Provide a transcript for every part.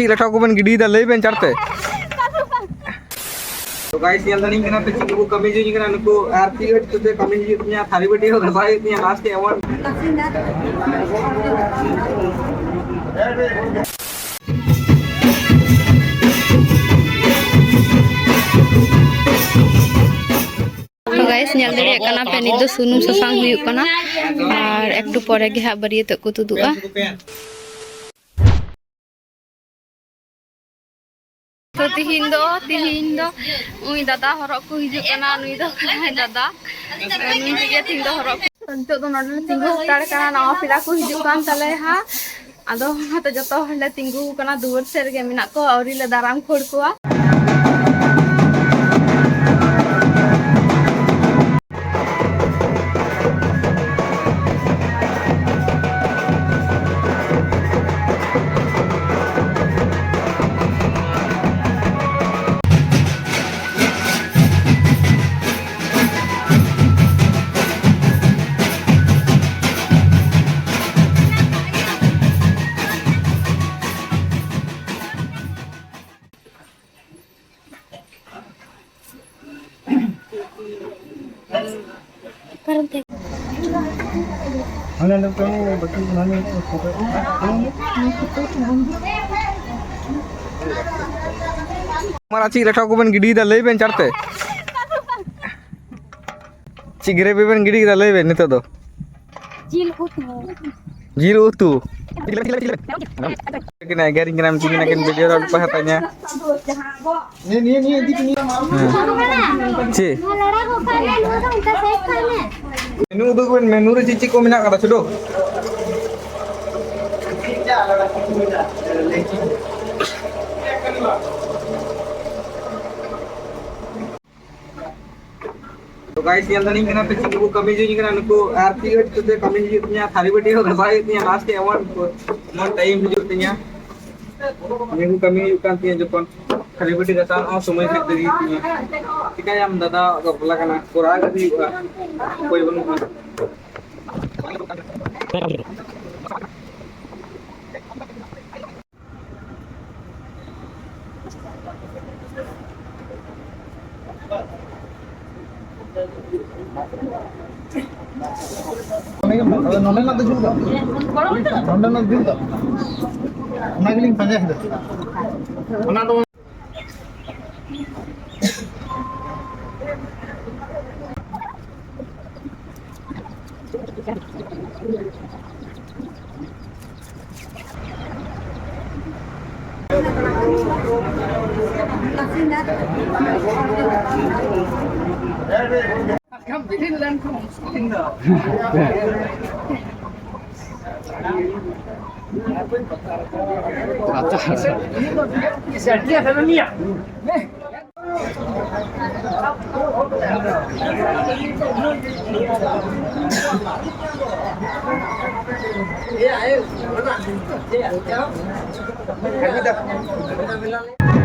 लेटा को बन गिडी दा ले बेन चढ़ते तो गाइस ये लर्निंग करना पे चिंगू कमी जो करना नुको आरती हट तो कमी जो इतनी थाली बटी हो गई इतनी लास्ट एवन तो गाइस नेल दड़िया कना पे नित दो सुनुम ससांग हुयुक कना और एकटू परे गे हा बरियत को तुदुआ तो तिहिन दो उई दादा हरक को हिजु कना नुई दो दादा नुई तिगे तिन दो हरक तो दो नडले तिंगु स्टार्ट कना नवा पिला को हिजु कान तले हा आदो हाते जतो हले तिंगु कना दुवर सेर गे मिना को औरी ले दाराम खोड़ कोआ हमारा ची लेटा को बन गिडी दा ले बेन चढ़ते चिगरे पे बन गिडी दा ले बेन नितो दो जील उतु kena garing kena mesti kena kena video apa katanya ini di sini ci menu udah kan menu re cici ko mina kata sudo तो गाइस ये लर्निंग करना पे चिंगू कमी जो करना नुको आरती हट तो कमी जो इतनी थाली बटी हो गई इतनी लास्ट एवन मन टाइम हिजुत तिया निगु कमी युकान तिया जपन थाली बटी गसान और समय से दरी तिया टिका याम दादा गपला kana कोरा गदी कोई बनु नोंडेना दो जुल नोंडेना दिल दो ओना गिलिंग पंजा है ओना दो Come begin learn from Kinder. Sertia Fenomia.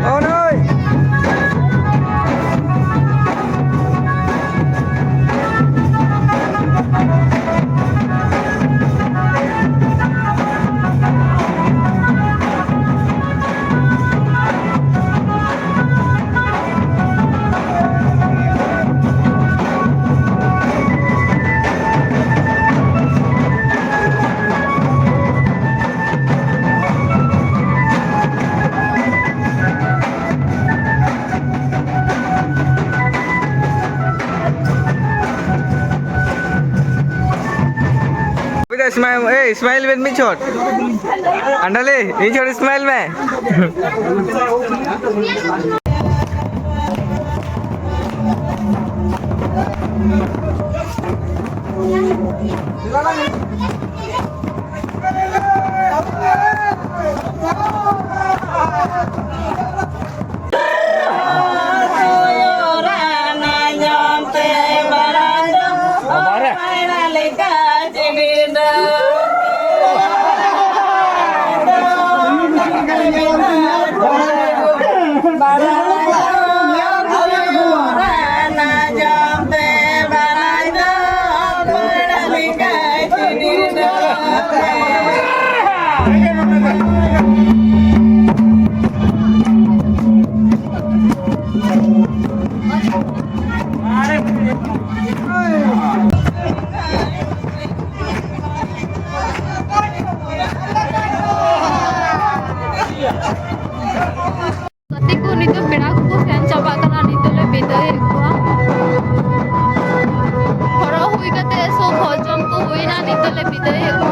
Oh no! Smile, hey, smile with me, shot. Andale, ये shot smile में. biday ko.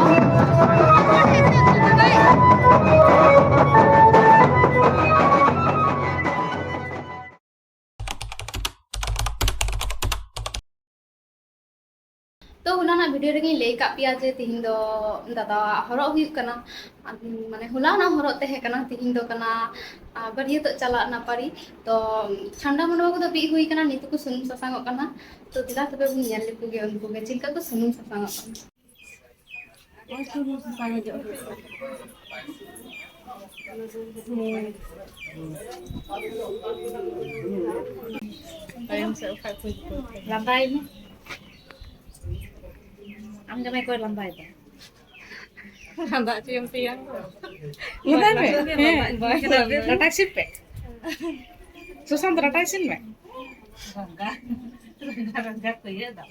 तो हुलाना वीडियो रे लई का पिया जे तिहिन दो दादा हरक हुई कना माने हुलाना हरक तहे कना तिहिन दो कना बरिया तो चला ना पारी तो ठंडा मनवा को तो पी हुई कना नित को सुनुम ससांग कना तो दिला तबे बुन नेल लेको गे उनको गे चिलका को सुनुम ससांग कना और सुनुम ससांग जो lambai ni am jamai koi lambai ta lambai cium tiang lambai me ratak sip pe susan ratak sin me rangga ko ya da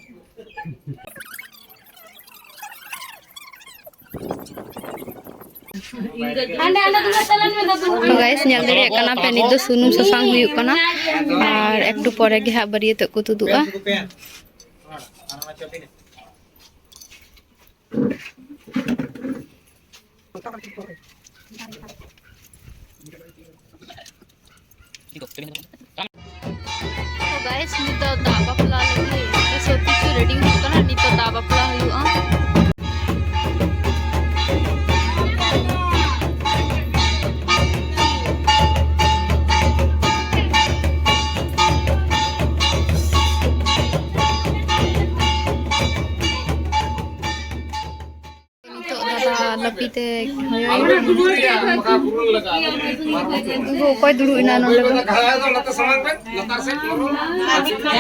तो guys nyal dare kana pe nit do sunum sasang huyuk kana ar ekটু pore ge ha bariye to ko tudua तो guys nit do da bapla lagi so kichu ready huyuk kana nit do da bapla huyuka lapite koy dulu ina nonde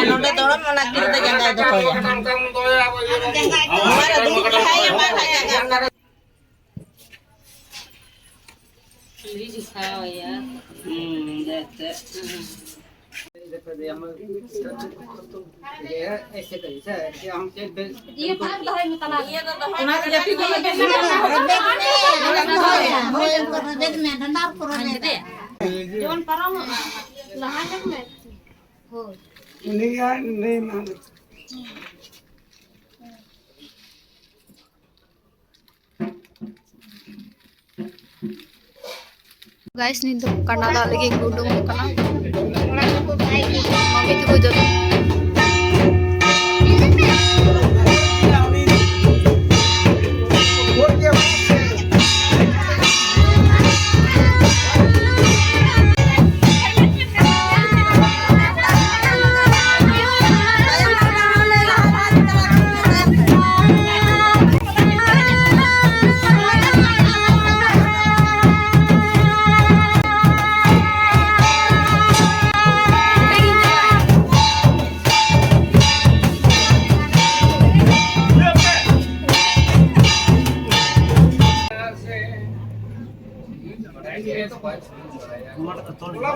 nonde doron mana kirte janga do koy mara dulu hai mara ini saya ya ऐसे कैसा है कि हम check ये बात तो है मतलब ये तो तुम्हारे जब भी देख में डंडा करो दे जोन परम लहा तक में हो नहीं मान गाइस नी तो कनाडा लगे गुडुम कना मम्मी तो जो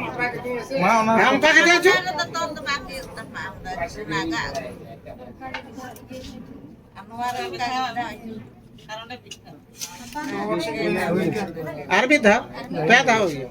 हम का के जो तो बाकी नागा अनवर का कारण अरबी था पैदा हो गया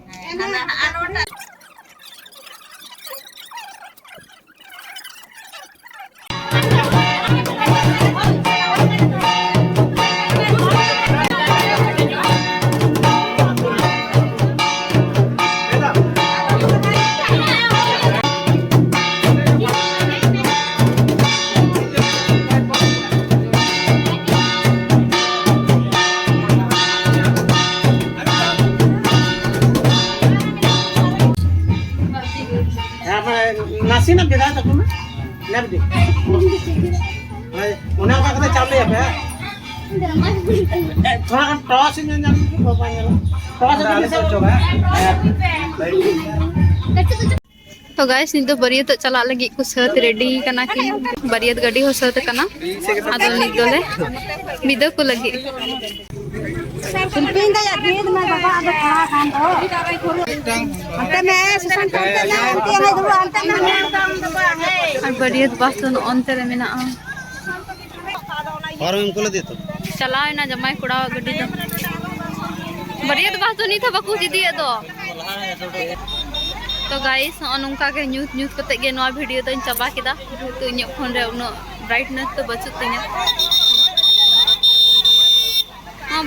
nasi nak beda tak tu? Nak beda. Mana orang kata campur apa? थोड़ा kan toss ini jangan bapaknya lah. Toss ini bisa coba. तो गाइस नित बरियत तो चला लगी को सत रेडी कना कि बरियत गाड़ी हो सत कना आदो नित दोले बिदा को लगी सुनपिंग दा याद में बाबा आदो खा खान दो अंते में सुसन करते ना अंते में दो अंते ना और बरियत बासन अंते रे मेना और हम को दे तो चला ना जमाई कुड़ा गाड़ी दो बरियत बासन नहीं था बकू जी दिए दो तो गाइस अनुका के न्यूज न्यूज कते गे नवा वीडियो तो चाबा किदा तो इन फोन रे उनो ब्राइटनेस तो बचुत तिना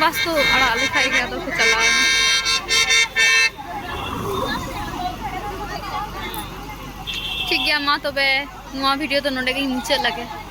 बस तो अड़ा लिखाई गया तो फिर चला ठीक गया मा तबे नुआ वीडियो तो नोडे गे मुचाद लगे।